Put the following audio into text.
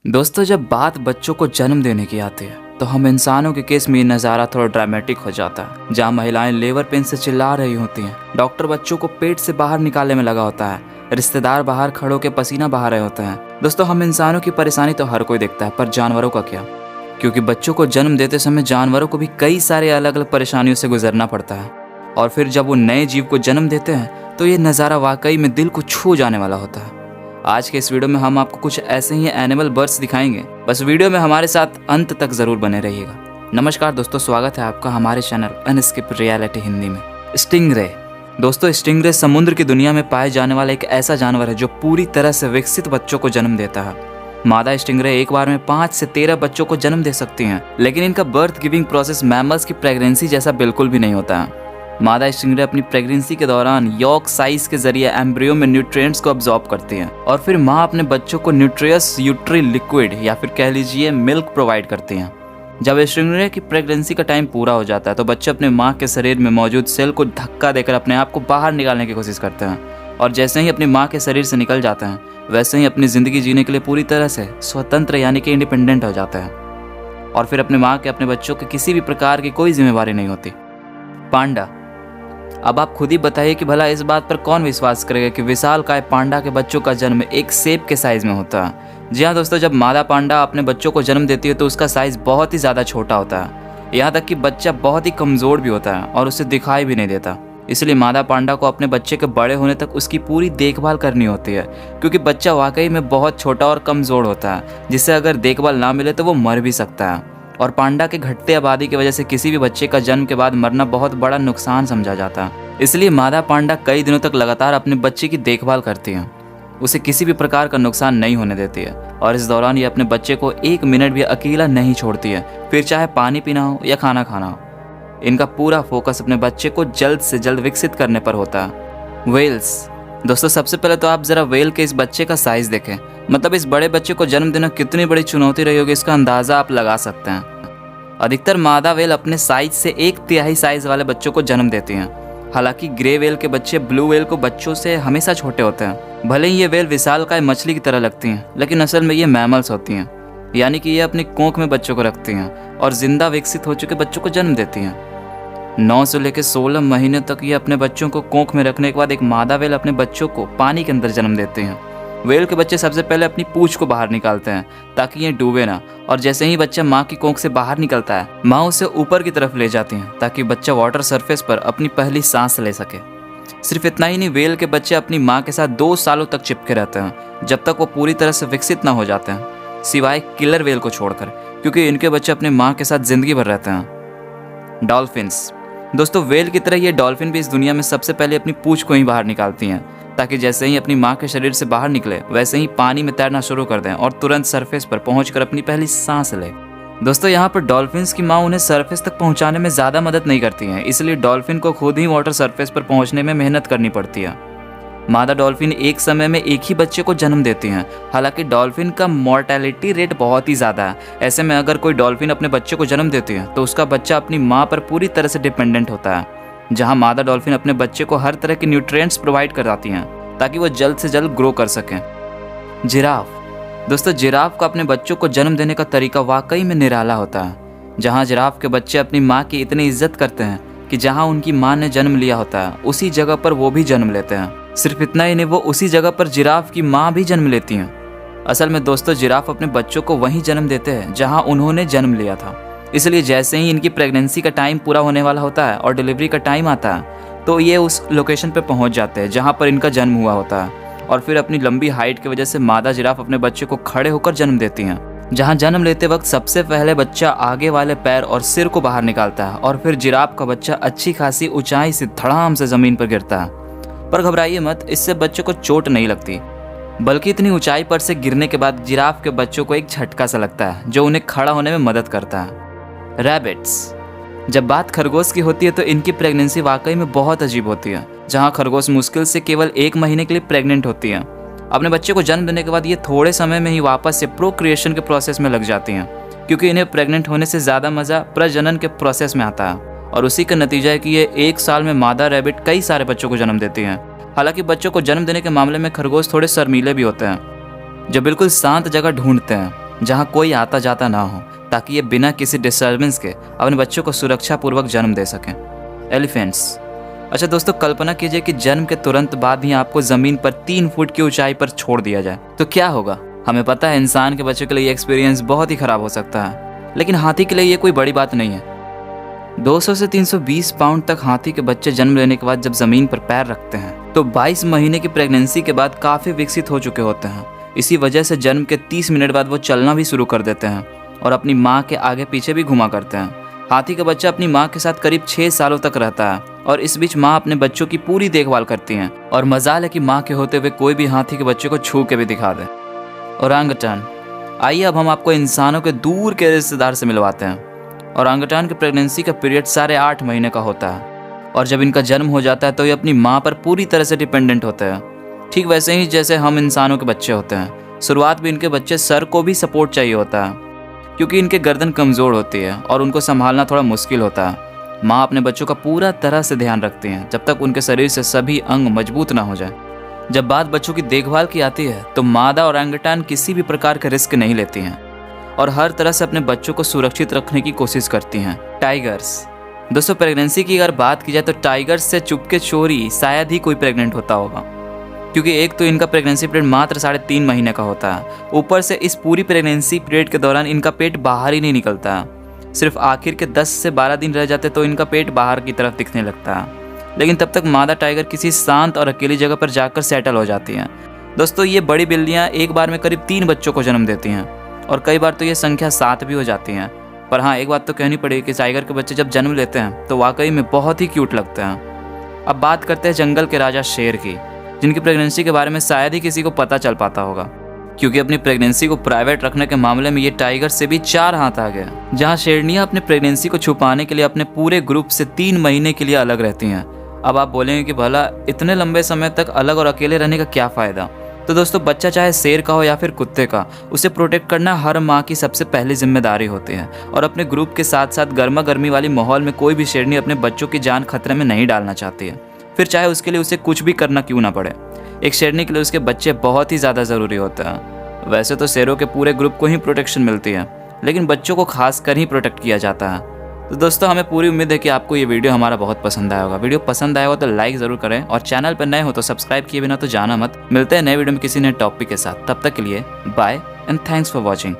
दोस्तों, जब बात बच्चों को जन्म देने की आती है तो हम इंसानों के केस में ये नज़ारा थोड़ा ड्रामेटिक हो जाता है। जहाँ महिलाएं लेबर पेन से चिल्ला रही होती हैं, डॉक्टर बच्चों को पेट से बाहर निकालने में लगा होता है, रिश्तेदार बाहर खड़े होकर पसीना बहा रहे होते हैं। दोस्तों, हम इंसानों की परेशानी तो हर कोई देखता है, पर जानवरों का क्या? क्योंकि बच्चों को जन्म देते समय जानवरों को भी कई सारे अलग अलग परेशानियों से गुजरना पड़ता है। और फिर जब वो नए जीव को जन्म देते हैं तो ये नज़ारा वाकई में दिल को छू जाने वाला होता है। आज के इस वीडियो में हम आपको कुछ ऐसे ही एनिमल बर्ड्स दिखाएंगे। बस वीडियो में हमारे साथ अंत तक जरूर बने रहिएगा। नमस्कार दोस्तों, स्वागत है आपका हमारे चैनल अनस्किप रियलिटी हिंदी में। स्टिंगरे। दोस्तों, स्टिंगरे समुद्र की दुनिया में पाए जाने वाला एक ऐसा जानवर है जो पूरी तरह से विकसित बच्चों को जन्म देता है। मादा स्टिंगरे एक बार में 5 से 13 बच्चों को जन्म दे सकती हैं, लेकिन इनका बर्थ गिविंग प्रोसेस मैमल्स की प्रेगनेंसी जैसा बिल्कुल भी नहीं होता है। मादा स्टिंगरे अपनी प्रेगनेंसी के दौरान यॉक साइज के जरिए एम्ब्रियो में न्यूट्रिएंट्स को अब्सॉर्ब करती हैं और फिर माँ अपने बच्चों को न्यूट्रियस यूट्री लिक्विड या फिर कह लीजिए मिल्क प्रोवाइड करती हैं। जब स्टिंगरे की प्रेगनेंसी का टाइम पूरा हो जाता है तो बच्चे अपने माँ के शरीर में मौजूद सेल को धक्का देकर अपने आप को बाहर निकालने की कोशिश करते हैं और जैसे ही अपनी माँ के शरीर से निकल जाते हैं वैसे ही अपनी ज़िंदगी जीने के लिए पूरी तरह से स्वतंत्र यानी कि इंडिपेंडेंट हो जाते हैं और फिर अपने माँ के अपने बच्चों के किसी भी प्रकार की कोई जिम्मेवारी नहीं होती। पांडा। अब आप खुद ही बताइए कि भला इस बात पर कौन विश्वास करेगा कि विशालकाय पांडा के बच्चों का जन्म एक सेब के साइज में होता है। जी हाँ दोस्तों, जब मादा पांडा अपने बच्चों को जन्म देती है तो उसका साइज बहुत ही ज़्यादा छोटा होता है। यहाँ तक कि बच्चा बहुत ही कमज़ोर भी होता है और उसे दिखाई भी नहीं देता। इसलिए मादा पांडा को अपने बच्चे के बड़े होने तक उसकी पूरी देखभाल करनी होती है, क्योंकि बच्चा वाकई में बहुत छोटा और कमज़ोर होता है, जिससे अगर देखभाल ना मिले तो वो मर भी सकता है। और पांडा के घटते आबादी की वजह से किसी भी बच्चे का जन्म के बाद मरना बहुत बड़ा नुकसान समझा जाता है। इसलिए मादा पांडा कई दिनों तक लगातार अपने बच्चे की देखभाल करती है, उसे किसी भी प्रकार का नुकसान नहीं होने देती है और इस दौरान ये अपने बच्चे को 1 मिनट भी अकेला नहीं छोड़ती है, फिर चाहे पानी पीना हो या खाना खाना हो। इनका पूरा फोकस अपने बच्चे को जल्द से जल्द विकसित करने पर होता है। वेल्स। दोस्तों, सबसे पहले तो आप जरा वेल के इस बच्चे का साइज देखें। मतलब इस बड़े बच्चे को जन्म देना कितनी बड़ी चुनौती रही होगी, इसका अंदाज़ा आप लगा सकते हैं। अधिकतर मादा वेल अपने साइज से 1/3 साइज वाले बच्चों को जन्म देती हैं। हालांकि ग्रे वेल के बच्चे ब्लू वेल को बच्चों से हमेशा छोटे होते हैं। भले ही ये वेल विशालकाय मछली की तरह लगती हैं, लेकिन असल में ये मैमल्स होती हैं, यानी कि ये अपनी कोंख में बच्चों को रखती हैं और जिंदा विकसित हो चुके बच्चों को जन्म देती हैं। 9 से लेकर 16 महीने तक ये अपने बच्चों को कोंख में रखने के बाद एक मादा वेल अपने बच्चों को पानी के अंदर जन्म देते हैं। वेल के बच्चे सबसे पहले अपनी पूंछ को बाहर निकालते हैं ताकि ये डूबे ना, और जैसे ही बच्चा माँ की कोंख से बाहर निकलता है माँ उसे ऊपर की तरफ ले जाती हैं ताकि बच्चा वाटर सरफेस पर अपनी पहली सांस ले सके। सिर्फ इतना ही नहीं, वेल के बच्चे अपनी माँ के साथ 2 सालों तक चिपके रहते हैं जब तक वो पूरी तरह से विकसित ना हो जाते हैं, सिवाय किलर वेल को छोड़कर, क्योंकि इनके बच्चे अपनी माँ के साथ जिंदगी भर रहते हैं। डॉल्फिन्स। दोस्तों, वेल की तरह ये डॉल्फिन भी इस दुनिया में सबसे पहले अपनी पूंछ को ही बाहर निकालती हैं ताकि जैसे ही अपनी माँ के शरीर से बाहर निकले वैसे ही पानी में तैरना शुरू कर दें और तुरंत सरफेस पर पहुंचकर अपनी पहली सांस ले। दोस्तों, यहाँ पर डॉल्फिन्स की माँ उन्हें सरफेस तक पहुंचाने में ज़्यादा मदद नहीं करती हैं, इसलिए डॉल्फिन को खुद ही वाटर सरफेस पर पहुंचने में मेहनत करनी पड़ती है। मादा डॉल्फिन एक समय में एक ही बच्चे को जन्म देती हैं। हालांकि डॉल्फिन का मॉर्टेलिटी रेट बहुत ही ज़्यादा है। ऐसे में अगर कोई डॉल्फिन अपने बच्चे को जन्म देती है तो उसका बच्चा अपनी माँ पर पूरी तरह से डिपेंडेंट होता है, जहाँ मादा डॉल्फिन अपने बच्चे को हर तरह के न्यूट्रिएंट्स प्रोवाइड कराती हैं ताकि वो जल्द से जल्द ग्रो कर सकें। जिराफ। दोस्तों, जिराफ को अपने बच्चों को जन्म देने का तरीका वाकई में निराला होता है, जहाँ जिराफ के बच्चे अपनी माँ की इतनी इज्जत करते हैं कि जहाँ उनकी माँ ने जन्म लिया होता है उसी जगह पर वो भी जन्म लेते हैं। सिर्फ इतना ही नहीं, वो उसी जगह पर जिराफ की माँ भी जन्म लेती हैं। असल में दोस्तों, जिराफ अपने बच्चों को वहीं जन्म देते हैं जहाँ उन्होंने जन्म लिया था। इसलिए जैसे ही इनकी प्रेगनेंसी का टाइम पूरा होने वाला होता है और डिलीवरी का टाइम आता है तो ये उस लोकेशन पर पहुँच जाते हैं जहाँ पर इनका जन्म हुआ होता है और फिर अपनी लंबी हाइट की वजह से मादा जिराफ अपने बच्चे को खड़े होकर जन्म देती हैं। जहाँ जन्म लेते वक्त सबसे पहले बच्चा आगे वाले पैर और सिर को बाहर निकालता है और फिर जिराफ का बच्चा अच्छी खासी ऊंचाई से धड़ाम से ज़मीन पर गिरता है। पर घबराइए मत, इससे बच्चे को चोट नहीं लगती, बल्कि इतनी ऊंचाई पर से गिरने के बाद जिराफ के बच्चों को एक झटका सा लगता है जो उन्हें खड़ा होने में मदद करता है। रैबिट्स। जब बात खरगोश की होती है तो इनकी प्रेगनेंसी वाकई में बहुत अजीब होती है, जहाँ खरगोश मुश्किल से केवल 1 महीने के लिए प्रेग्नेंट होती हैं। अपने बच्चे को जन्म देने के बाद ये थोड़े समय में ही वापस से प्रोक्रिएशन के प्रोसेस में लग जाती हैं, क्योंकि इन्हें प्रेग्नेंट होने से ज़्यादा मज़ा प्रजनन के प्रोसेस में आता है और उसी का नतीजा है कि ये 1 साल में मादा रैबिट कई सारे बच्चों को जन्म देती हैं। हालांकि बच्चों को जन्म देने के मामले में खरगोश थोड़े शर्मीले भी होते हैं, जो बिल्कुल शांत जगह ढूंढते हैं जहाँ कोई आता जाता ना हो, ताकि ये बिना किसी डिस्टर्बेंस के अपने बच्चों को सुरक्षापूर्वक जन्म दे सकें। एलिफेंट्स। अच्छा दोस्तों, कल्पना कीजिए कि जन्म के तुरंत बाद ही आपको ज़मीन पर 3 फुट की ऊंचाई पर छोड़ दिया जाए, तो क्या होगा? हमें पता है इंसान के बच्चों के लिए ये एक्सपीरियंस बहुत ही ख़राब हो सकता है, लेकिन हाथी के लिए ये कोई बड़ी बात नहीं है। 200 से 320 पाउंड तक हाथी के बच्चे जन्म लेने के बाद जब ज़मीन पर पैर रखते हैं तो 22 महीने की प्रेगनेंसी के बाद काफ़ी विकसित हो चुके होते हैं। इसी वजह से जन्म के 30 मिनट बाद वो चलना भी शुरू कर देते हैं और अपनी माँ के आगे पीछे भी घुमा करते हैं। हाथी का बच्चा अपनी माँ के साथ करीब 6 सालों तक रहता है और इस बीच माँ अपने बच्चों की पूरी देखभाल करती हैं और मजाल है कि माँ के होते हुए कोई भी हाथी के बच्चे को छू के भी दिखा दे। ओरांगटान। आइए अब हम आपको इंसानों के दूर के रिश्तेदार से मिलवाते हैं। ओरांगटान की प्रेगनेंसी का पीरियड 8.5 महीने का होता है और जब इनका जन्म हो जाता है तो ये अपनी माँ पर पूरी तरह से डिपेंडेंट होते हैं, ठीक वैसे ही जैसे हम इंसानों के बच्चे होते हैं। शुरुआत में इनके बच्चे सर को भी सपोर्ट चाहिए होता है क्योंकि इनके गर्दन कमज़ोर होती है और उनको संभालना थोड़ा मुश्किल होता है। माँ अपने बच्चों का पूरा तरह से ध्यान रखती हैं जब तक उनके शरीर से सभी अंग मजबूत ना हो जाए। जब बात बच्चों की देखभाल की आती है तो मादा ओरांगटान किसी भी प्रकार का रिस्क नहीं लेती हैं और हर तरह से अपने बच्चों को सुरक्षित रखने की कोशिश करती हैं। टाइगर्स। दोस्तों, प्रेगनेंसी की अगर बात की जाए तो टाइगर्स से चुपके चोरी शायद ही कोई प्रेग्नेंट होता होगा, क्योंकि एक तो इनका प्रेगनेंसी पीरियड मात्र 3.5 महीने का होता है। ऊपर से इस पूरी प्रेगनेंसी पीरियड के दौरान इनका पेट बाहर ही नहीं निकलता है। सिर्फ आखिर के 10 से 12 दिन रह जाते तो इनका पेट बाहर की तरफ दिखने लगता है, लेकिन तब तक मादा टाइगर किसी शांत और अकेली जगह पर जाकर सेटल हो जाती हैं। दोस्तों, ये बड़ी बिल्लियाँ एक बार में करीब 3 बच्चों को जन्म देती हैं और कई बार तो ये संख्या 7 भी हो जाती हैं। पर हाँ, एक बात तो कहनी पड़ेगी कि टाइगर के बच्चे जब जन्म लेते हैं तो वाकई में बहुत ही क्यूट लगते हैं। अब बात करते हैं जंगल के राजा शेर की, जिनकी प्रेगनेंसी के बारे में शायद ही किसी को पता चल पाता होगा, क्योंकि अपनी प्रेगनेंसी को प्राइवेट रखने के मामले में ये टाइगर से भी 4 हाथ आ गया। जहाँ शेरनियाँ अपने प्रेगनेंसी को छुपाने के लिए अपने पूरे ग्रुप से 3 महीने के लिए अलग रहती हैं। अब आप बोलेंगे कि भला इतने लंबे समय तक अलग और अकेले रहने का क्या फ़ायदा? तो दोस्तों, बच्चा चाहे शेर का हो या फिर कुत्ते का, उसे प्रोटेक्ट करना हर माँ की सबसे पहली जिम्मेदारी होती है और अपने ग्रुप के साथ साथ गर्मा गर्मी वाली माहौल में कोई भी शेरनी अपने बच्चों की जान खतरे में नहीं डालना चाहती है, फिर चाहे उसके लिए उसे कुछ भी करना क्यों ना पड़े। एक शेरनी के लिए उसके बच्चे बहुत ही ज़्यादा ज़रूरी होते हैं। वैसे तो शेरों के पूरे ग्रुप को ही प्रोटेक्शन मिलती है, लेकिन बच्चों को खास कर ही प्रोटेक्ट किया जाता है। तो दोस्तों, हमें पूरी उम्मीद है कि आपको ये वीडियो हमारा बहुत पसंद आया होगा। वीडियो पसंद आया हो तो लाइक ज़रूर करें और चैनल पर नए हो तो सब्सक्राइब किए बिना तो जाना मत। मिलते हैं नए वीडियो में किसी नए टॉपिक के साथ। तब तक के लिए bye and thanks for watching.